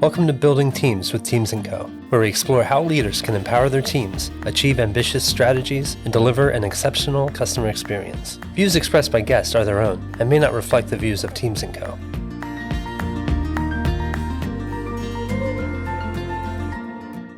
Welcome to Building Teams with Teams & Co., where we explore how leaders can empower their teams, achieve ambitious strategies, and deliver an exceptional customer experience. Views expressed by guests are their own and may not reflect the views of Teams & Co.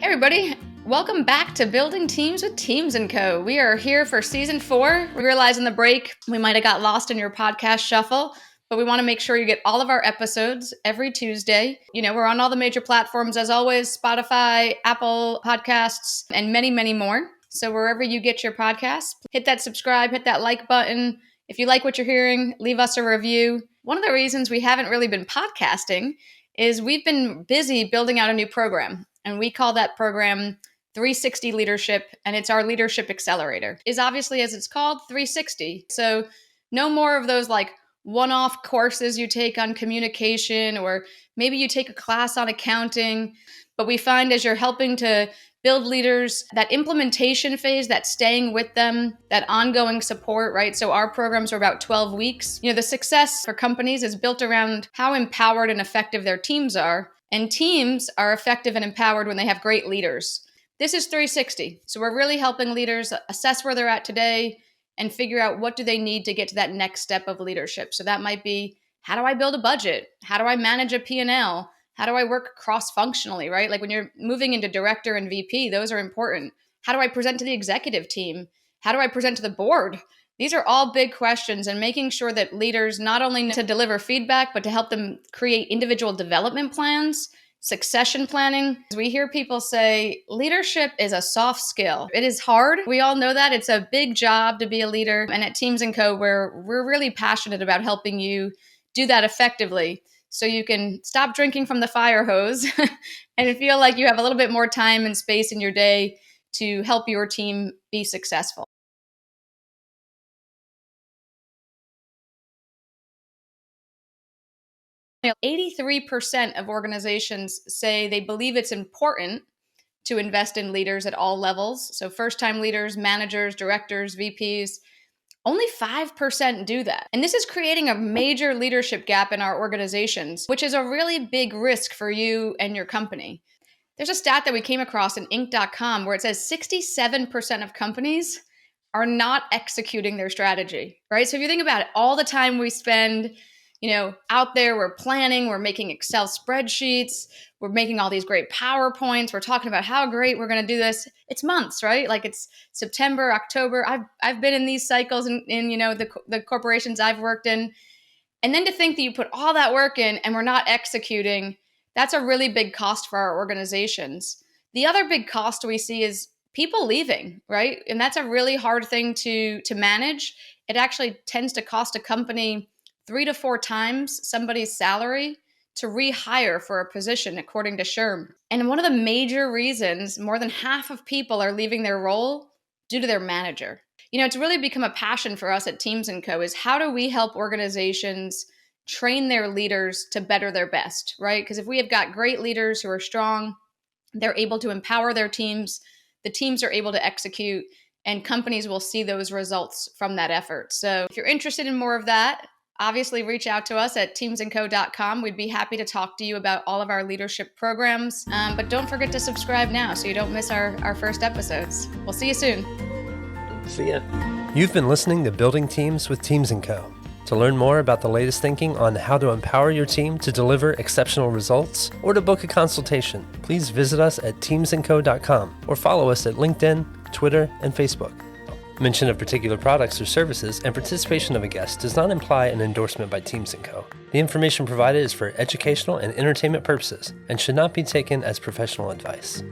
Hey everybody, welcome back to Building Teams with Teams & Co. We are here for Season 4. We realize in the break we might have got lost in your podcast shuffle, but we want to make sure you get all of our episodes every Tuesday. You know, we're on all the major platforms as always, Spotify, Apple Podcasts, and many, many more. So wherever you get your podcasts, hit that subscribe, hit that like button. If you like what you're hearing, leave us a review. One of the reasons we haven't really been podcasting is we've been busy building out a new program. And we call that program 360 Leadership, and it's our leadership accelerator. Is obviously, as it's called, 360. So no more of those like one-off courses you take on communication, or maybe you take a class on accounting. But we find as you're helping to build leaders, that implementation phase, that staying with them, that ongoing support, right? So our programs are about 12 weeks. You know, the success for companies is built around how empowered and effective their teams are. And teams are effective and empowered when they have great leaders. This is 360. So we're really helping leaders assess where they're at today and figure out what do they need to get to that next step of leadership. So that might be, how do I build a budget? How do I manage a P&L? How do I work cross-functionally, right? Like when you're moving into director and VP, those are important. How do I present to the executive team? How do I present to the board? These are all big questions, and making sure that leaders not only to deliver feedback, but to help them create individual development plans, succession planning. We hear people say leadership is a soft skill. It is hard. We all know that. It's a big job to be a leader. And at Teams & Co., we're really passionate about helping you do that effectively so you can stop drinking from the fire hose and feel like you have a little bit more time and space in your day to help your team be successful. You know, 83% of organizations say they believe it's important to invest in leaders at all levels. So first-time leaders, managers, directors, VPs. Only 5% do that. And this is creating a major leadership gap in our organizations, which is a really big risk for you and your company. There's a stat that we came across in Inc.com where it says 67% of companies are not executing their strategy, right? So if you think about it, all the time we spend out there, we're planning, we're making Excel spreadsheets, we're making all these great PowerPoints, we're talking about how great we're going to do this. It's months, right? Like it's September, October. I've been in these cycles in the corporations I've worked in. And then to think that you put all that work in and we're not executing, that's a really big cost for our organizations. The other big cost we see is people leaving, right? And that's a really hard thing to manage. It actually tends to cost a company 3 to 4 times somebody's salary to rehire for a position, according to SHRM. And one of the major reasons more than half of people are leaving their role due to their manager. You know, it's really become a passion for us at Teams & Co. is how do we help organizations train their leaders to better their best, right? Because if we have got great leaders who are strong, they're able to empower their teams, the teams are able to execute, and companies will see those results from that effort. So if you're interested in more of that, obviously, reach out to us at teamsandco.com. We'd be happy to talk to you about all of our leadership programs. But don't forget to subscribe now so you don't miss our first episodes. We'll see you soon. See ya. You've been listening to Building Teams with Teams & Co. To learn more about the latest thinking on how to empower your team to deliver exceptional results, or to book a consultation, please visit us at teamsandco.com or follow us at LinkedIn, Twitter, and Facebook. Mention of particular products or services and participation of a guest does not imply an endorsement by Teams & Co. The information provided is for educational and entertainment purposes and should not be taken as professional advice.